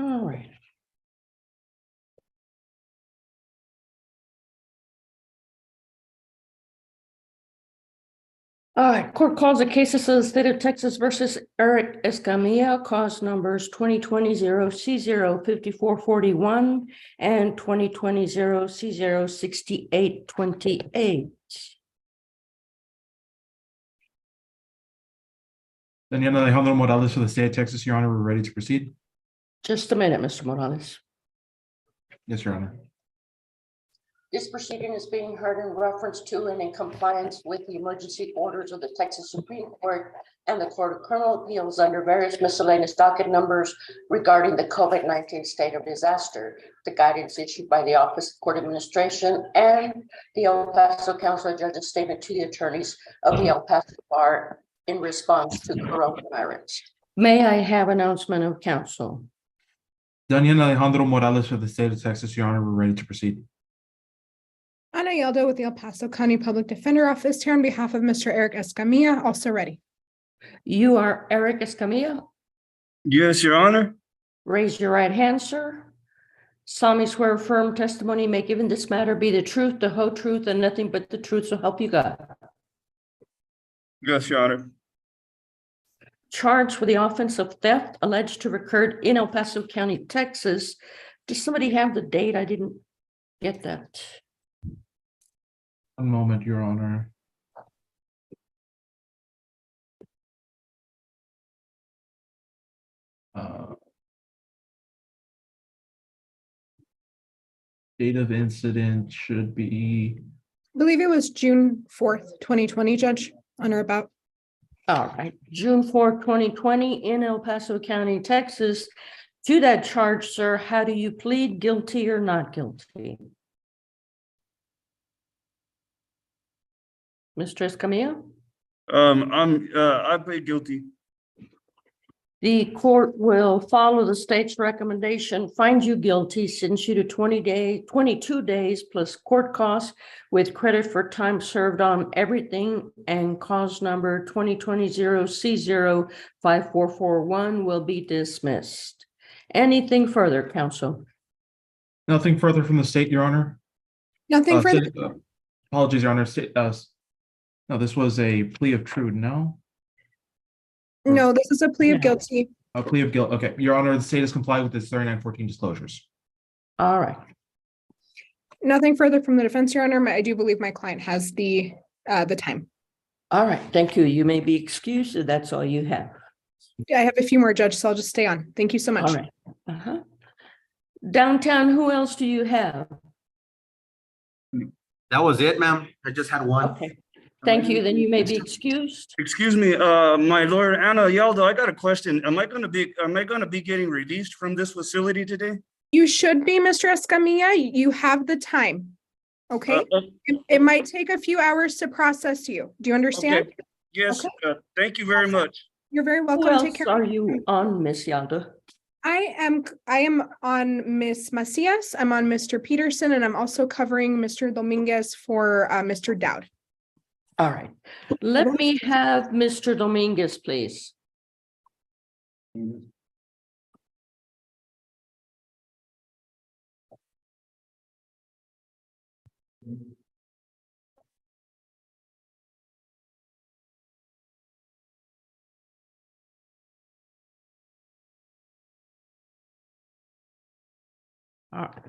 All right. All right, court calls the cases of the state of Texas versus Eric Escamilla, cause numbers 2020-C05441 and 2020-C06828. Daniela Alejandro Morales for the state of Texas, Your Honor. We're ready to proceed. Just a minute, Mr. Morales. Yes, Your Honor. This proceeding is being heard in reference to and in compliance with the emergency orders of the Texas Supreme Court and the Court of Criminal Appeals under various miscellaneous docket numbers regarding the COVID-19 state of disaster, the guidance issued by the Office of Court Administration and the El Paso Council of Judges statement to the attorneys of the El Paso Bar in response to coronavirus. May I have announcement of counsel? Daniela Alejandro Morales for the state of Texas, Your Honor. We're ready to proceed. Ana Yeldo with the El Paso County Public Defender Office here on behalf of Mr. Eric Escamilla, also ready. You are Eric Escamilla. Yes, Your Honor. Raise your right hand, sir. Solemnly swear firm testimony may give in this matter be the truth, the whole truth, and nothing but the truth, so help you God. Yes, Your Honor. Charged with the offense of theft alleged to have occurred in El Paso County, Texas. Does somebody have the date? I didn't get that. One moment, Your Honor. Date of incident should be. I believe it was June 4th, 2020, Judge, on or about. All right, June 4th, 2020 in El Paso County, Texas. To that charge, sir, how do you plead, guilty or not guilty? Mr. Escamilla? I plead guilty. The court will follow the state's recommendation, find you guilty, sentence you to 22 days plus court costs with credit for time served on everything, and cause number 2020-C05441 will be dismissed. Anything further, counsel? Nothing further from the state, Your Honor. Nothing further. Apologies, Your Honor. No, this was a plea of truth, no? No, this is a plea of guilty. A plea of guilt. Okay, Your Honor, the state has complied with its 3914 disclosures. All right. Nothing further from the defense, Your Honor. I do believe my client has the time. All right, thank you. You may be excused if that's all you have. I have a few more, Judge, so I'll just stay on. Thank you so much. All right. Downtown, who else do you have? That was it, ma'am. I just had one. Okay, thank you. Then you may be excused. Excuse me, my lawyer, Ana Yeldo, I got a question. Am I gonna be getting released from this facility today? You should be, Mr. Escamilla. You have the time. Okay. It might take a few hours to process you. Do you understand? Okay. Yes, Okay. Thank you very much. You're very Who welcome. else Take care. are you on, Miss Yalda? I am on Miss Macias. I'm on Mr. Peterson, and I'm also covering Mr. Dominguez for Mr. Dowd. All right. Let me have Mr. Dominguez, please. All right.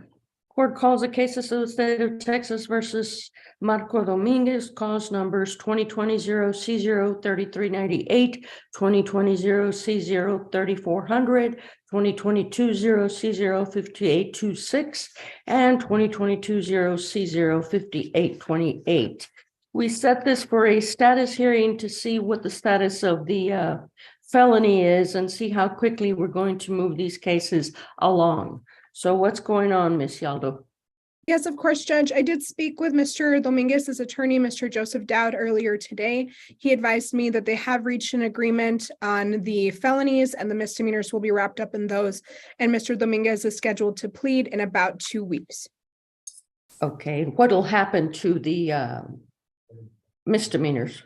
Court calls the cases of the state of Texas versus Marco Dominguez, cause numbers 2020-C03398, 2020-C03400, 2022-0C05826, and 2022-0C05828. We set this for a status hearing to see what the status of the felony is and see how quickly we're going to move these cases along. So what's going on, Ms. Yaldo? Yes, of course, Judge. I did speak with Mr. Dominguez's attorney, Mr. Joseph Dowd, earlier today. He advised me that they have reached an agreement on the felonies, and the misdemeanors will be wrapped up in those. And Mr. Dominguez is scheduled to plead in about 2 weeks. Okay, what'll happen to the misdemeanors?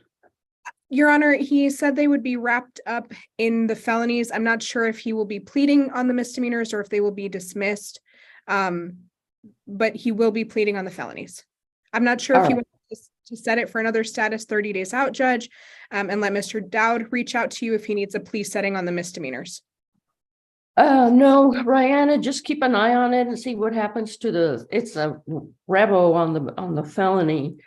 Your Honor, he said they would be wrapped up in the felonies. I'm not sure if he will be pleading on the misdemeanors or if they will be dismissed. But he will be pleading on the felonies. I'm not sure if he All right. wants to set it for another status 30 days out, Judge, and let Mr. Dowd reach out to you if he needs a plea setting on the misdemeanors. No, Rihanna, just keep an eye on it and see what happens to it's a rebel on the felony.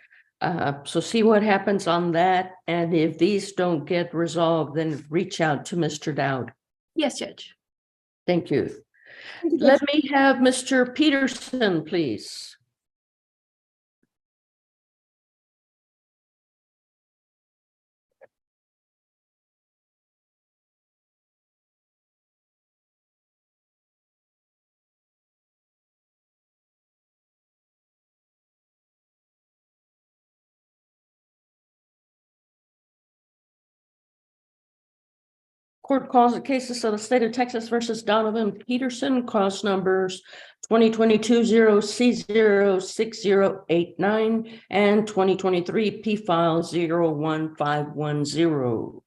So see what happens on that. And if these don't get resolved, then reach out to Mr. Dowd. Yes, Judge. Thank you. Let me have Mr. Peterson, please. Court calls the cases of the state of Texas versus Donovan Peterson, cause numbers 2022-0C06089 and 2023 P file 01510.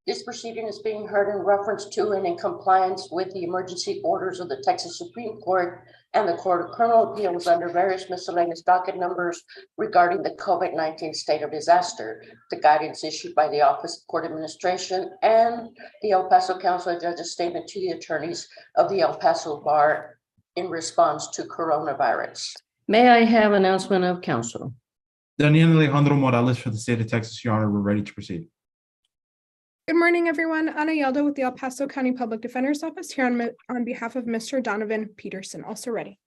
This proceeding is being heard in reference to and in compliance with the emergency orders of the Texas Supreme Court and the Court of Criminal Appeals under various miscellaneous docket numbers regarding the COVID-19 state of disaster, the guidance issued by the Office of Court Administration and the El Paso Council of Judges statement to the attorneys of the El Paso Bar in response to coronavirus. May I have announcement of counsel? Daniel Alejandro Morales for the state of Texas, Your Honor, we're ready to proceed. Good morning, everyone. Ana Yeldo with the El Paso County Public Defender's Office here on behalf of Mr. Donovan Peterson, also ready.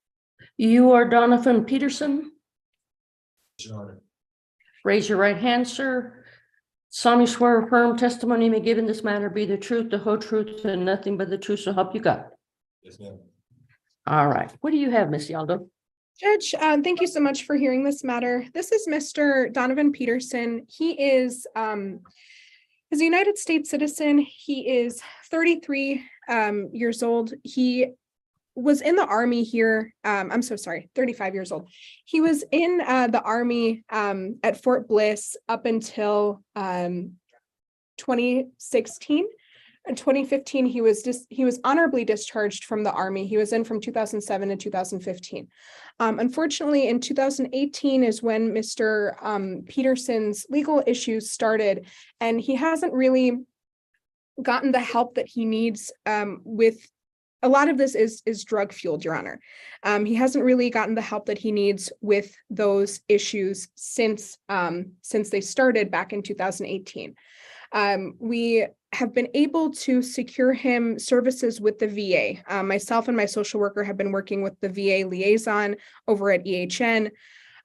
You are Donovan Peterson. Your Honor. Raise your right hand, sir. Solemnly swear or affirm testimony you may give in this matter be the truth, the whole truth, and nothing but the truth, so help you God. Yes, ma'am. All right. What do you have, Miss Yaldo? Judge, thank you so much for hearing this matter. This is Mr. Donovan Peterson. He is a United States citizen. He is 33 years old. He was in the Army here. I'm so sorry, 35 years old. He was in the Army at Fort Bliss up until 2016. In 2015, he was honorably discharged from the Army. He was in from 2007 to 2015. Unfortunately, in 2018 is when Mr. Peterson's legal issues started, and he hasn't really gotten the help that he needs with. A lot of this is drug fueled, Your Honor. He hasn't really gotten the help that he needs with those issues since they started back in 2018. We have been able to secure him services with the VA. Myself and my social worker have been working with the VA liaison over at EHN.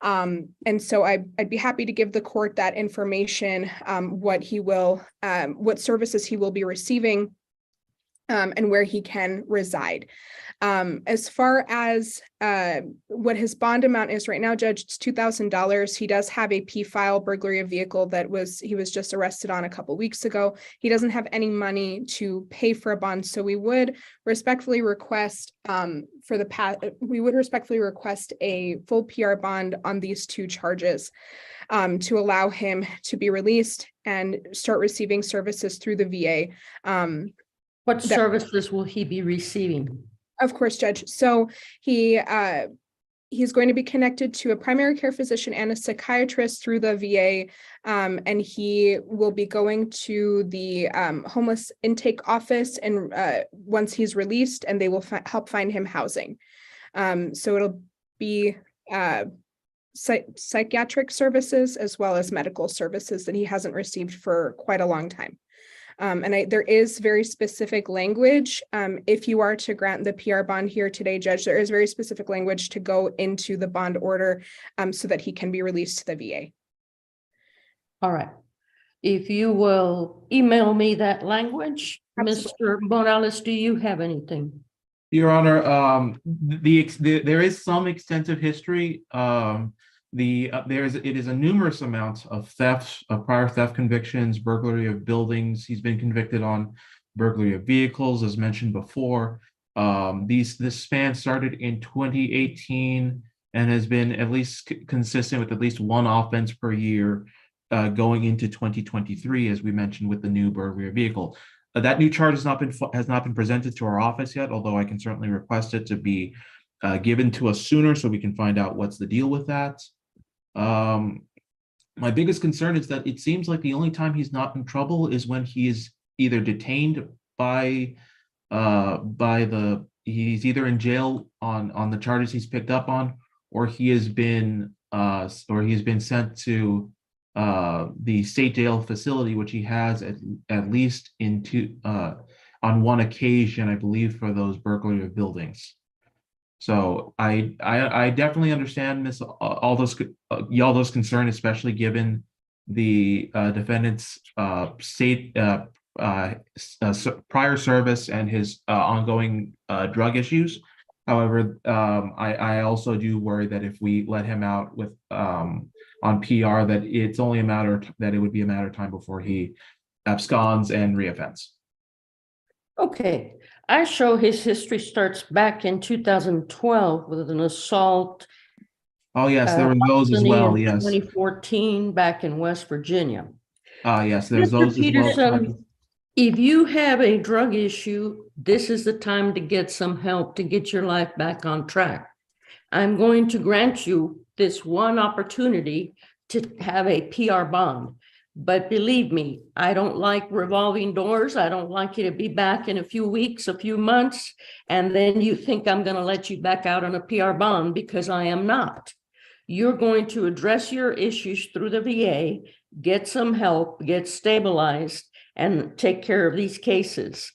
And so I'd be happy to give the court that information, what services he will be receiving, and where he can reside. As far as what his bond amount is right now, Judge, it's $2,000. He does have a P file burglary of vehicle he was just arrested on a couple weeks ago. He doesn't have any money to pay for a bond, so we would respectfully request a full PR bond on these two charges to allow him to be released and start receiving services through the VA. What services will he be receiving? Of course, Judge. So he's going to be connected to a primary care physician and a psychiatrist through the VA, and he will be going to the homeless intake office and once he's released, and they will help find him housing. So it'll be psychiatric services as well as medical services that he hasn't received for quite a long time. There is very specific language. If you are to grant the PR bond here today, Judge, there is very specific language to go into the bond order so that he can be released to the VA. All right. If you will email me that language. Absolutely. Mr. Morales, do you have anything? Your Honor, there is some extensive history. It is a numerous amount of thefts, prior theft convictions, burglary of buildings. He's been convicted on burglary of vehicles, as mentioned before. This span started in 2018 and has been at least consistent with at least one offense per year going into 2023, as we mentioned with the new burglary vehicle. That new charge has not been presented to our office yet, although I can certainly request it to be given to us sooner so we can find out what's the deal with that. My biggest concern is that it seems like the only time he's not in trouble is when he is either detained by he's either in jail on the charges he's picked up on, or he has been sent to the state jail facility, which he has at least on one occasion, I believe, for those burglary of buildings. So I definitely understand all those concerns, especially given the defendant's prior service and his ongoing drug issues. However, I also do worry that if we let him out with on PR, that it's only it would be a matter of time before he absconds and reoffends. Okay, I show his history starts back in 2012 with an assault. Oh, yes, there were those as well, yes. 2014 back in West Virginia. Yes, there's Mr. those as well. Peterson, if you have a drug issue, this is the time to get some help to get your life back on track. I'm going to grant you this one opportunity to have a PR bond. But believe me, I don't like revolving doors. I don't like you to be back in a few weeks, a few months, and then you think I'm going to let you back out on a PR bond, because I am not. You're going to address your issues through the VA, get some help, get stabilized, and take care of these cases.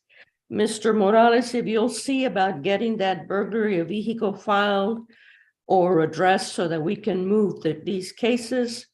Mr. Morales, if you'll see about getting that burglary of vehicle filed or addressed so that we can move these cases.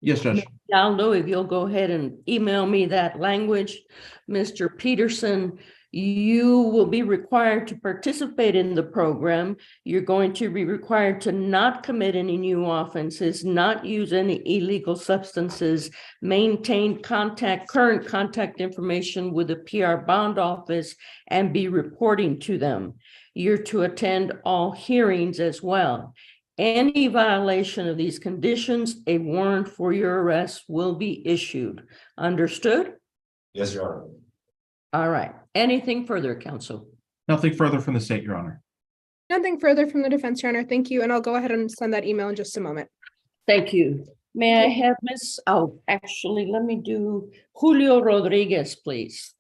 Yes, Judge. Aldo, if you'll go ahead and email me that language. Mr. Peterson, you will be required to participate in the program. You're going to be required to not commit any new offenses, not use any illegal substances, maintain current contact information with the PR bond office, and be reporting to them. You're to attend all hearings as well. Any violation of these conditions, a warrant for your arrest will be issued. Understood? Yes, Your Honor. All right. Anything further, counsel? Nothing further from the state, Your Honor. Nothing further from the defense, Your Honor. Thank you. And I'll go ahead and send that email in just a moment. Thank you. May I have Miss, actually, let me do Julio Rodriguez, please.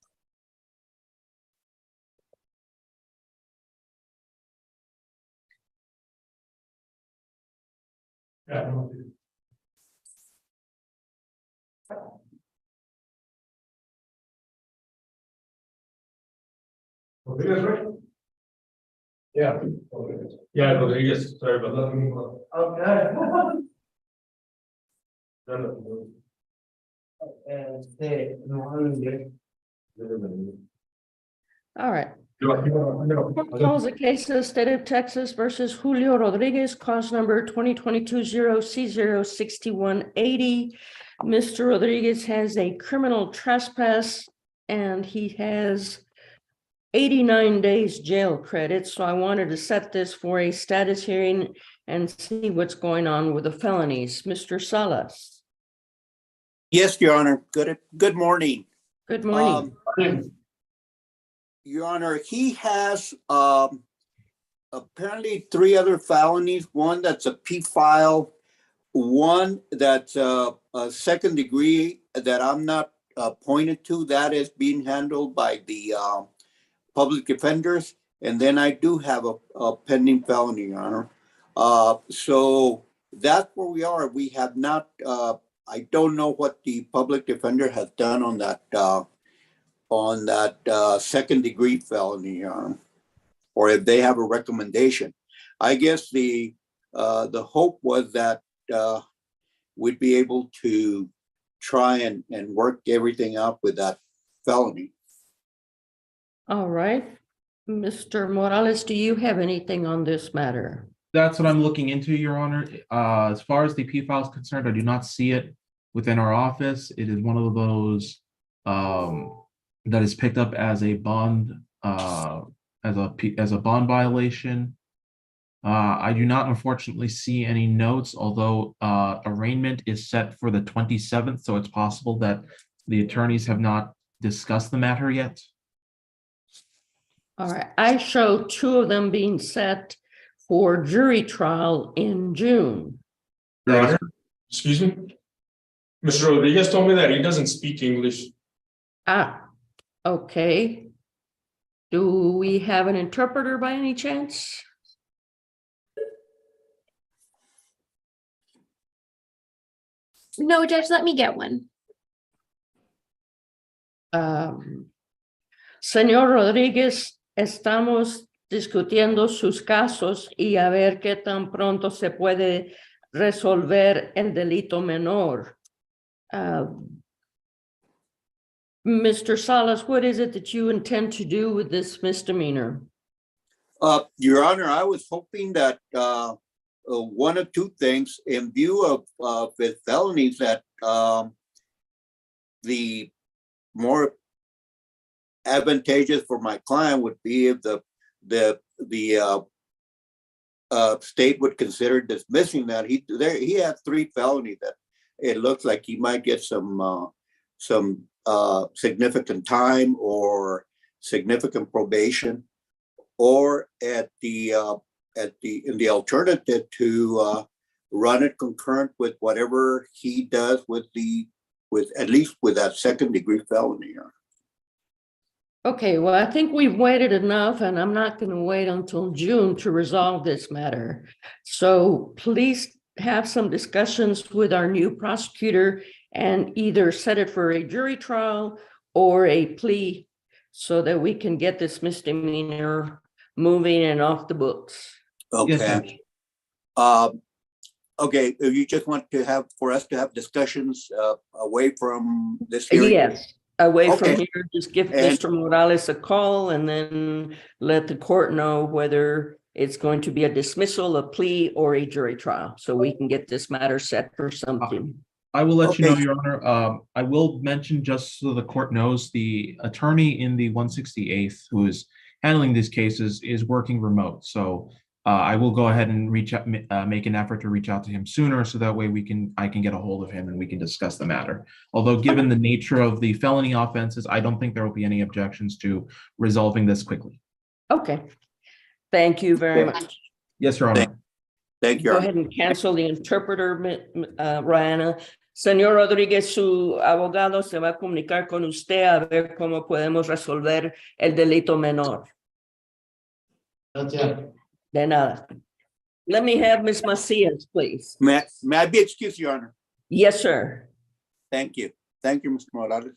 Rodriguez, right? Yeah. Yeah, Rodriguez, sorry about that. All right. Calls the case of the state of Texas versus Julio Rodriguez, cause number 2022-0C06180. Mr. Rodriguez has a criminal trespass and he has 89 days jail credit. So I wanted to set this for a status hearing and see what's going on with the felonies. Mr. Salas. Yes, Your Honor. Good morning. Good morning. Your Honor, he has apparently 3 other felonies. One that's a P file, one that's a second degree that I'm not pointed to. That is being handled by the public defenders. And then I do have a pending felony, Your Honor. So that's where we are. We have not, I don't know what the public defender has done on that second degree felony, or if they have a recommendation. I guess the hope was that we'd be able to try and work everything out with that felony. All right. Mr. Morales, do you have anything on this matter? That's what I'm looking into, Your Honor. As far as the P file is concerned, I do not see it within our office. It is one of those that is picked up as a bond, as a bond violation. I do not unfortunately see any notes, although arraignment is set for the 27th, so it's possible that the attorneys have not discussed the matter yet. All right, I show two of them being set for jury trial in June. Your Honor, excuse me? Mr. Rodriguez told me that he doesn't speak English. Ah, okay. Do we have an interpreter by any chance? No, Judge, let me get one. Señor Rodríguez, estamos discutiendo sus casos y a ver qué tan pronto se puede resolver el delito menor. Mr. Salas, what is it that you intend to do with this misdemeanor? Your Honor, I was hoping that one of two things in view of the felonies that the more advantageous for my client would be if the state would consider dismissing that. He has 3 felonies that it looks like he might get some significant time or significant probation, or in the alternative to run it concurrent with whatever he does with at least with that 2nd-degree felony. Okay, well, I think we've waited enough, and I'm not going to wait until June to resolve this matter. So please have some discussions with our new prosecutor and either set it for a jury trial or a plea so that we can get this misdemeanor moving and off the books. Yes, Okay. Judge. Okay, you just want to have for us to have discussions away from this hearing? Yes, away from Okay. here, just give And- Mr. Morales a call and then let the court know whether it's going to be a dismissal, a plea, or a jury trial, so we can get this matter set for something. I will let you know, Okay. Your Honor. I will mention, just so the court knows, the attorney in the 168th who is handling these cases is working remote. So I will go ahead and reach out, make an effort to reach out to him sooner, so that way I can get a hold of him and we can discuss the matter. Although given the nature of the felony offenses, I don't think there will be any objections to resolving this quickly. Okay, thank you very much. Yes, Your Honor. Thank you. Go ahead and cancel the interpreter, Ryan. Señor Rodríguez, su abogado se va a comunicar con usted a ver cómo podemos resolver el delito menor. Gracias. De nada. Let me have Ms. Macias, please. May I be excused, Your Honor? Yes, sir. Thank you. Thank you, Mr. Morales.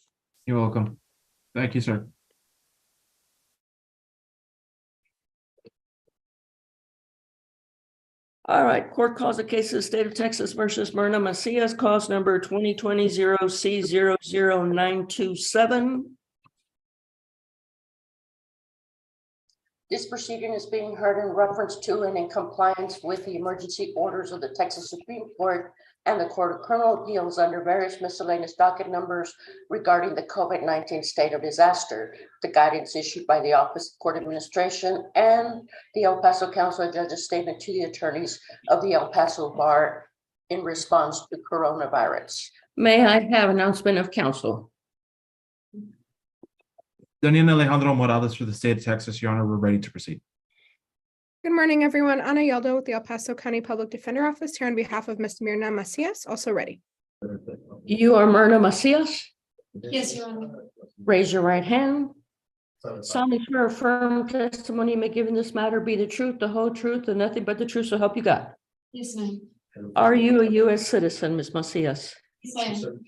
You're welcome. Thank you, sir. All right, court calls the case of the state of Texas versus Myrna Macias, cause number 2020-0C00927. This proceeding is being heard in reference to and in compliance with the emergency orders of the Texas Supreme Court and the Court of Criminal Appeals under various miscellaneous docket numbers regarding the COVID-19 state of disaster, the guidance issued by the Office of Court Administration and the El Paso Council of Judges statement to the attorneys of the El Paso Bar in response to coronavirus. May I have announcement of counsel? Daniel Alejandro Morales for the state of Texas. Your Honor, we're ready to proceed. Good morning, everyone. Ana Yeldo with the El Paso County Public Defender Office here on behalf of Ms. Myrna Macias, also ready. You are Myrna Macias. Yes, Your Honor. Raise your right hand. Solemnly swear or affirm testimony you may give in this matter be the truth, the whole truth, and nothing but the truth, so help you God. Yes, ma'am. Are you a U.S. citizen, Ms. Macias? Yes, I am.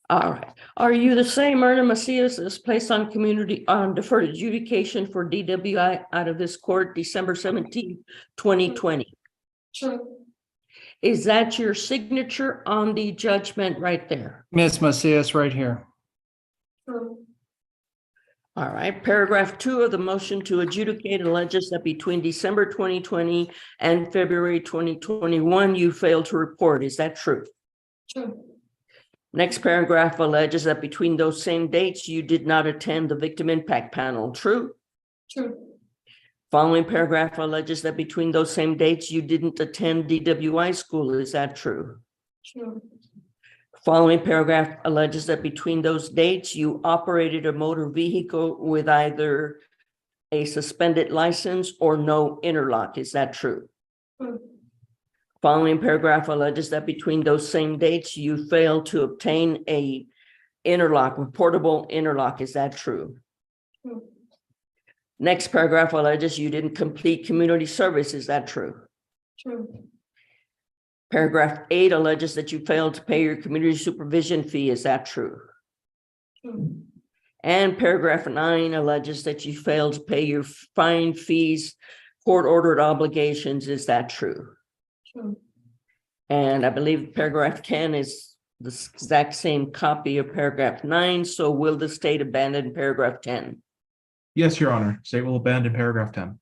All right. Are you the same Myrna Macias is placed on deferred adjudication for DWI out of this court December 17, 2020? True. Is that your signature on the judgment right there? Miss Macias, right here. True. All right. Paragraph 2 of the motion to adjudicate alleges that between December 2020 and February 2021, you failed to report. Is that true? True. Next paragraph alleges that between those same dates, you did not attend the victim impact panel. True? True. Following paragraph alleges that between those same dates, you didn't attend DWI school. Is that true? True. Following paragraph alleges that between those dates, you operated a motor vehicle with either a suspended license or no interlock. Is that true? True. Following paragraph alleges that between those same dates, you failed to obtain a interlock, a portable interlock. Is that true? True. Next paragraph alleges you didn't complete community service. Is that true? True. Paragraph 8 alleges that you failed to pay your community supervision fee. Is that true? True. And paragraph 9 alleges that you failed to pay your fine, fees, court-ordered obligations. Is that true? True. And I believe paragraph 10 is the exact same copy of paragraph 9. So will the state abandon paragraph 10? Yes, Your Honor. State will abandon paragraph 10.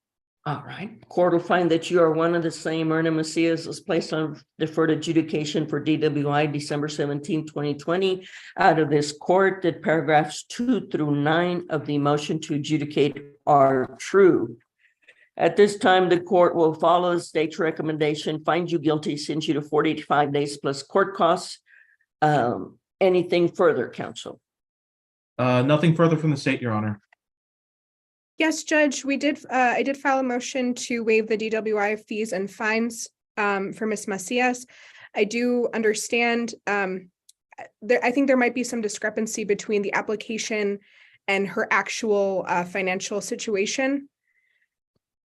All right. Court will find that you are one of the same. Erna Macias was placed on deferred adjudication for DWI December 17, 2020. Out of this court, that paragraphs 2 through 9 of the motion to adjudicate are true. At this time, the court will follow the state's recommendation, find you guilty, send you to 40 to 5 days plus court costs. Anything further, counsel? Nothing further from the state, Your Honor. Yes, Judge, I did file a motion to waive the DWI fees and fines for Ms. Macias. I do understand, I think there might be some discrepancy between the application and her actual financial situation.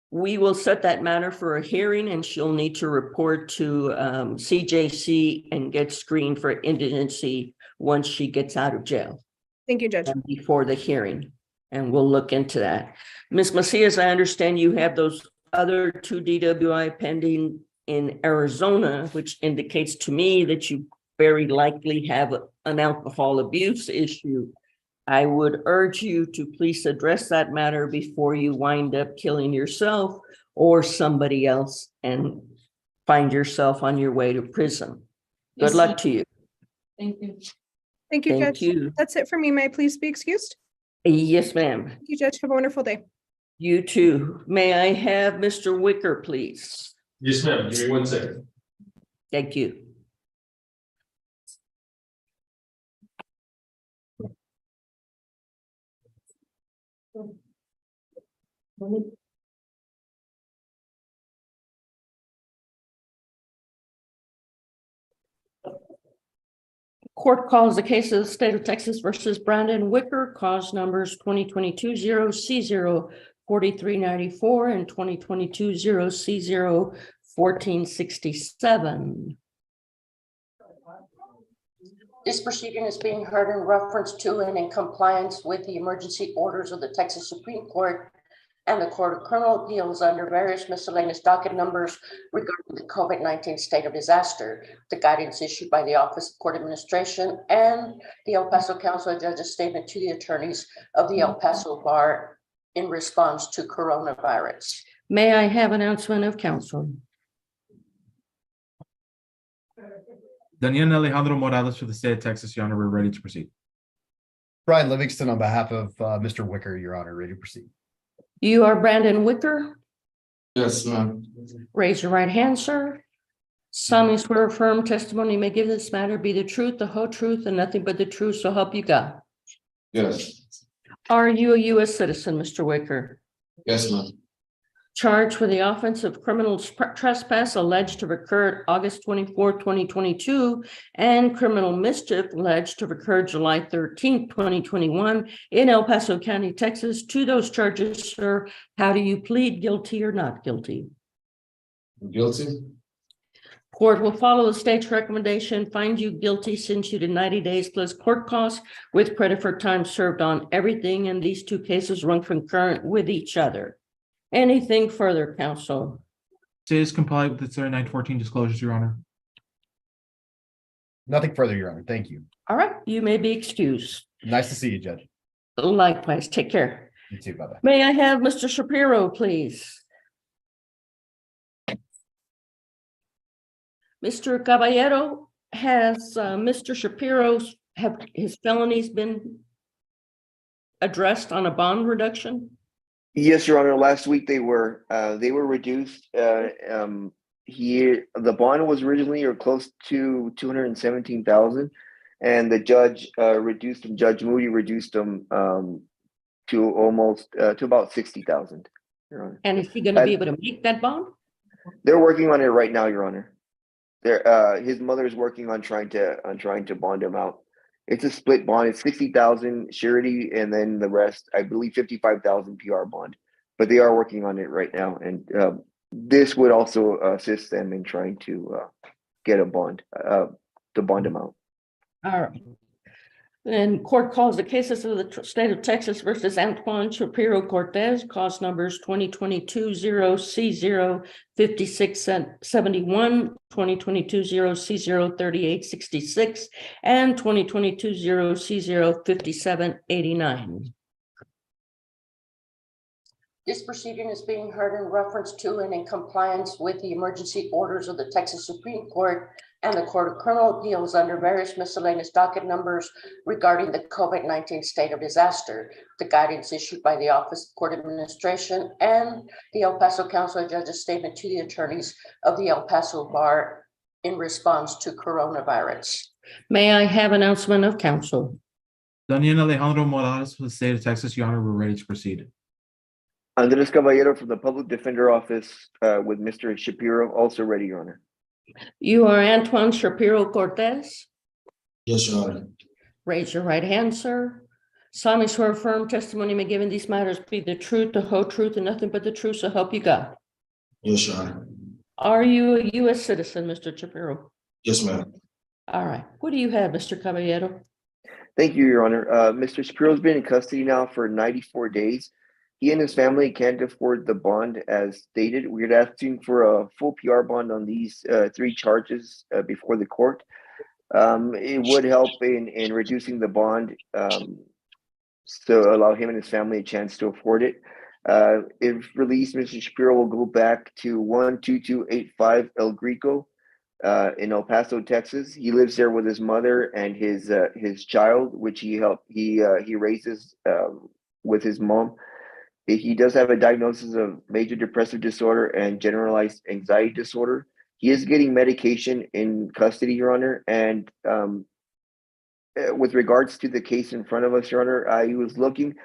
We will set that matter for a hearing, and she'll need to report to CJC and get screened for indigency once she gets out of jail. Thank you, Judge. Before the hearing, and we'll look into that. Ms. Macias, I understand you have those other 2 DWI pending in Arizona, which indicates to me that you very likely have an alcohol abuse issue. I would urge you to please address that matter before you wind up killing yourself or somebody else and find yourself on your way to prison. Good Yes, luck ma'am. to you. Thank you. Thank you, Thank Judge. you. That's it for me. May I please be excused? Yes, ma'am. Thank you, Judge. Have a wonderful day. You too. May I have Mr. Wicker, please? Yes, ma'am. Give me 1 second. Thank you. Court calls the case of the state of Texas versus Brandon Wicker, cause numbers 2022-0C0-4394 and 2022-0C0-1467. This proceeding is being heard in reference to and in compliance with the emergency orders of the Texas Supreme Court and the Court of Criminal Appeals under various miscellaneous docket numbers regarding the COVID-19 state of disaster, the guidance issued by the Office of Court Administration and the El Paso Council of Judges statement to the attorneys of the El Paso Bar in response to coronavirus. May I have announcement of counsel? Daniel Alejandro Morales for the state of Texas, Your Honor. We're ready to proceed. Brian Livingston on behalf of Mr. Wicker, Your Honor, ready to proceed. You are Brandon Wicker. Yes, ma'am. Raise your right hand, sir. Solemnly swear or affirm testimony you may give this matter be the truth, the whole truth, and nothing but the truth, so help you God. Yes. Are you a U.S. citizen, Mr. Wicker? Yes, ma'am. Charged with the offense of criminal trespass alleged to have occurred August 24, 2022, and criminal mischief alleged to have occurred July 13, 2021 in El Paso County, Texas. To those charges, sir, how do you plead, guilty or not guilty? Guilty. Court will follow the state's recommendation, find you guilty, sentence you to 90 days plus court costs with credit for time served on everything, and these 2 cases run concurrent with each other. Anything further, counsel? State is compliant with its 3914 disclosures, Your Honor. Nothing further, Your Honor. Thank you. All right, you may be excused. Nice to see you, Judge. Likewise, take care. You too. Bye-bye. May I have Mr. Shapiro, please? Mr. Caballero, has Mr. Shapiro, have his felonies been addressed on a bond reduction? Yes, Your Honor. Last week they were reduced. The bond was originally or close to 217,000, and the judge reduced them. Judge Moody reduced them to almost to about 60,000. Your Honor. And is he gonna be able to make that bond? They're working on it right now, Your Honor. His mother is working on trying to bond him out. It's a split bond. It's 60,000 surety, and then the rest, I believe, 55,000 PR bond. But they are working on it right now, and this would also assist them in trying to get a bond to bond him out. All right. And court calls the cases of the state of Texas versus Antoine Shapiro Cortez, cause numbers 2022-0C05671, 2022-0C03866, and 2022-0C05789. This proceeding is being heard in reference to and in compliance with the emergency orders of the Texas Supreme Court and the Court of Criminal Appeals under various miscellaneous docket numbers regarding the COVID-19 state of disaster, the guidance issued by the Office of Court Administration, and the El Paso Council of Judges statement to the attorneys of the El Paso Bar in response to coronavirus. May I have announcement of counsel? Daniel Alejandro Morales for the state of Texas, Your Honor, we're ready to proceed. Andres Caballero from the Public Defender Office with Mr. Shapiro, also ready, Your Honor. You are Antoine Shapiro Cortez. Yes, Your Honor. Raise your right hand, sir. Solemnly swear firm testimony may give in these matters be the truth, the whole truth, and nothing but the truth, so help you God. Yes, Your Honor. Are you a U.S. citizen, Mr. Shapiro? Yes, ma'am. All right. What do you have, Mr. Caballero? Thank you, Your Honor. Mr. Shapiro's been in custody now for 94 days. He and his family can't afford the bond as stated. We're asking for a full PR bond on these three charges before the court. It would help in reducing the bond so allow him and his family a chance to afford it. If released, Mr. Shapiro will go back to 12285 El Greco in El Paso, Texas. He lives there with his mother and his child, which he raises with his mom. He does have a diagnosis of major depressive disorder and generalized anxiety disorder. He is getting medication in custody, Your Honor. And with regards to the case in front of us, Your Honor, I was looking.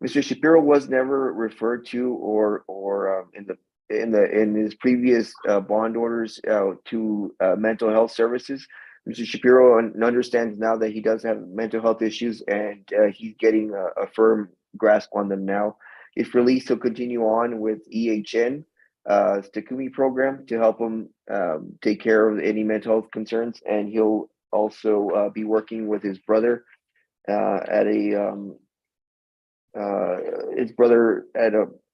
Mr. Shapiro was never referred to or in his previous bond orders to mental health services. Mr. Shapiro understands now that he does have mental health issues, and he's getting a firm grasp on them now. If released, he'll continue on with EHN, Takumi program to help him take care of any mental health concerns, and he'll also be working with his brother at a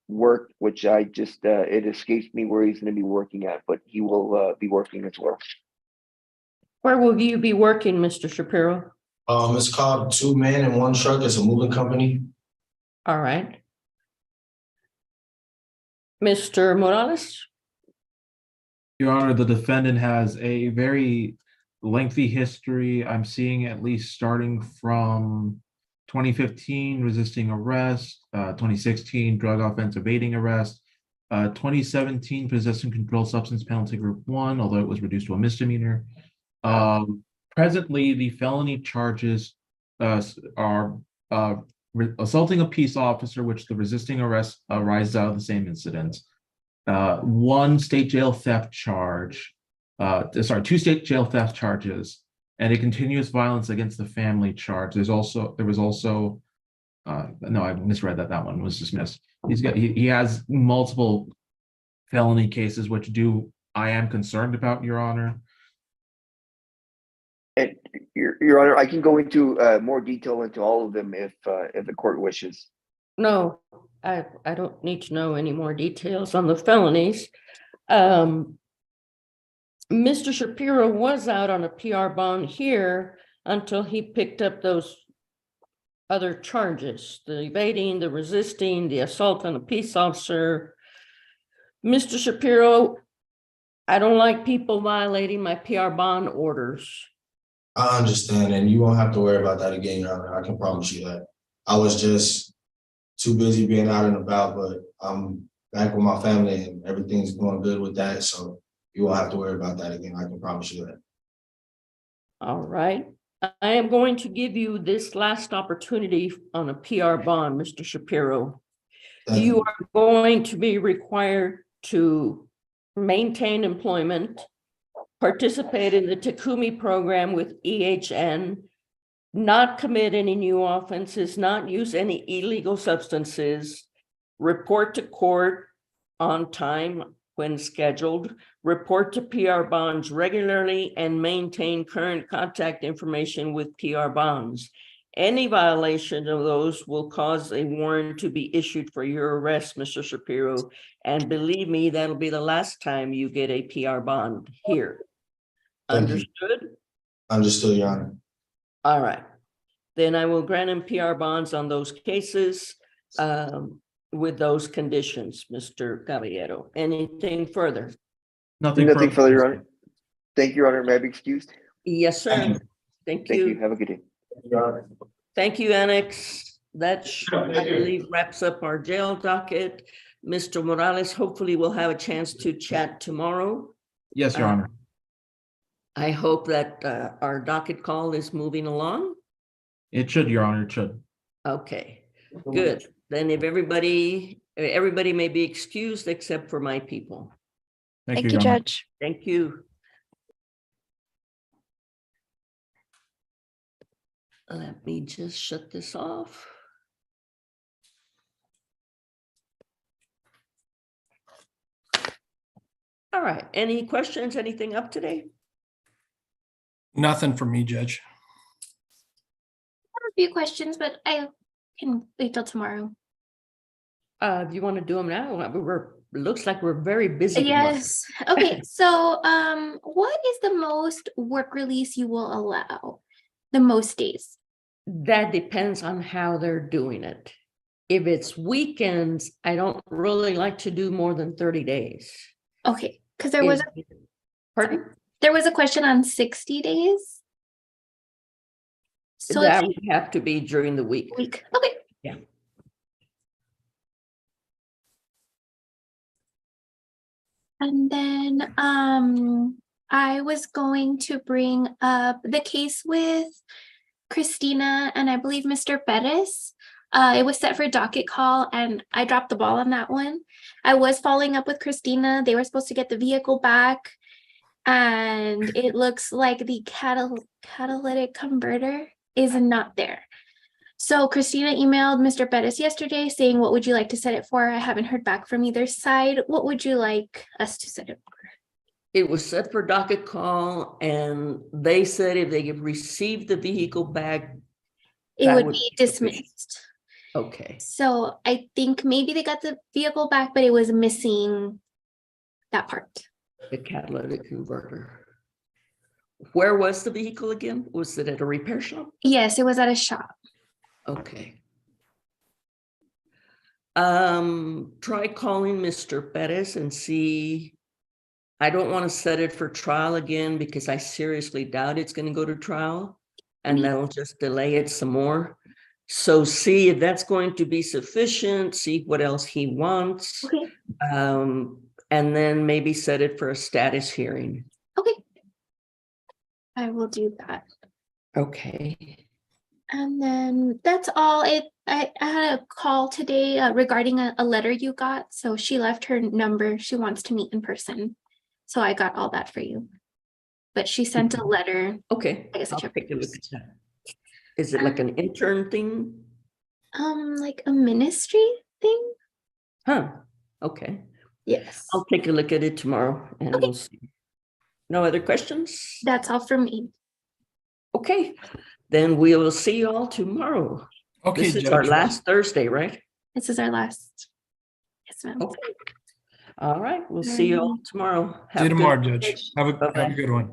work, which I just it escapes me where he's going to be working at, but he will be working as well. Where will you be working, Mr. Shapiro? It's called 2 Man and 1 Truck. It's a moving company. All right. Mr. Morales? Your Honor, the defendant has a very lengthy history. I'm seeing at least starting from 2015, resisting arrest, 2016, drug offense evading arrest, 2017, possessing controlled substance penalty group 1, although it was reduced to a misdemeanor. Presently, the felony charges are assaulting a peace officer, which the resisting arrest arises out of the same incident. 1 state jail theft charge, 2 state jail theft charges, and a continuous violence against the family charge. There was also no, I misread that. That one was dismissed. He has multiple felony cases, which I am concerned about, Your Honor. And Your Honor, I can go into more detail into all of them if the court wishes. No, I don't need to know any more details on the felonies. Mr. Shapiro was out on a PR bond here until he picked up those other charges, the evading, the resisting, the assault on a peace officer. Mr. Shapiro, I don't like people violating my PR bond orders. I understand, and you won't have to worry about that again, Your Honor. I can promise you that. I was just too busy being out and about, but I'm back with my family and everything's going good with that. So you won't have to worry about that again. I can promise you that. All right. I am going to give you this last opportunity on a PR bond, Mr. Shapiro. Thank You are going to be required to maintain employment, participate in the Takumi program with EHN, not commit any new offenses, not use any illegal substances, report to court on time when scheduled, report to PR bonds regularly, and maintain current contact information with PR bonds. Any violation of those will cause a warrant to be issued for your arrest, Mr. Shapiro. And believe me, that'll be the last time you get a PR bond here. Thank you. Understood? Understood, Your Honor. All right. Then I will grant him PR bonds on those cases with those conditions, Mr. Caballero. Anything further? Nothing Nothing further, Your further. Honor. Thank you, Your Honor. May I be excused? Yes, sir. Thank Thank you. you. Have a good day. Thank you, Annex. That, I believe, wraps up our jail docket. Mr. Morales, hopefully we'll have a chance to chat tomorrow. Yes, Your Honor. I hope that our docket call is moving along. It should, Your Honor, it should. Okay, good. Then if everybody may be excused except for my people. Thank you, Your Honor. Judge. Thank you. Let me just shut this off. All right, any questions, anything up today? Nothing for me, Judge. A few questions, but I can wait till tomorrow. If you want to do them now, looks like we're very busy. tomorrow. Yes. Okay. So, what is the most work release you will allow? The most days? That depends on how they're doing it. If it's weekends, I don't really like to do more than 30 days. Okay, because there was Pardon? there was a question on 60 days. So That it's would have to be during the week. a week. Okay. Yeah. And then I was going to bring up the case with Christina and I believe Mr. Perez. It was set for docket call and I dropped the ball on that one. I was following up with Christina. They were supposed to get the vehicle back and it looks like the catalytic converter is not there. So Christina emailed Mr. Perez yesterday saying, what would you like to set it for? I haven't heard back from either side. What would you like us to set it for? It was set for docket call and they said if they could receive the vehicle back, It that would would be be sufficient. dismissed. Okay. So I think maybe they got the vehicle back, but it was missing that part. The catalytic converter. Where was the vehicle again? Was it at a repair shop? Yes, it was at a shop. Okay. Try calling Mr. Perez and see. I don't want to set it for trial again because I seriously doubt it's going to go to trial and that'll just delay it some more. So see if that's going to be sufficient, see what else he wants. Okay. And then maybe set it for a status hearing. Okay. I will do that. Okay. And then that's all. I had a call today regarding a letter you got. So she left her number. She wants to meet in person. So I got all that for you. But she sent a letter. Okay. I guess I I'll checked take a look first. at that. Is it like an intern thing? Like a ministry thing? Huh. Okay. Yes. I'll take a look at it tomorrow and we'll see. No other questions? That's all from me. Okay, then we will see you all tomorrow. Okay, This is our Judge. last Thursday, right? This is our last. Yes, ma'am. Okay. All right, we'll see you all tomorrow. See you Have a good- tomorrow, Judge. Have a Bye-bye. good one.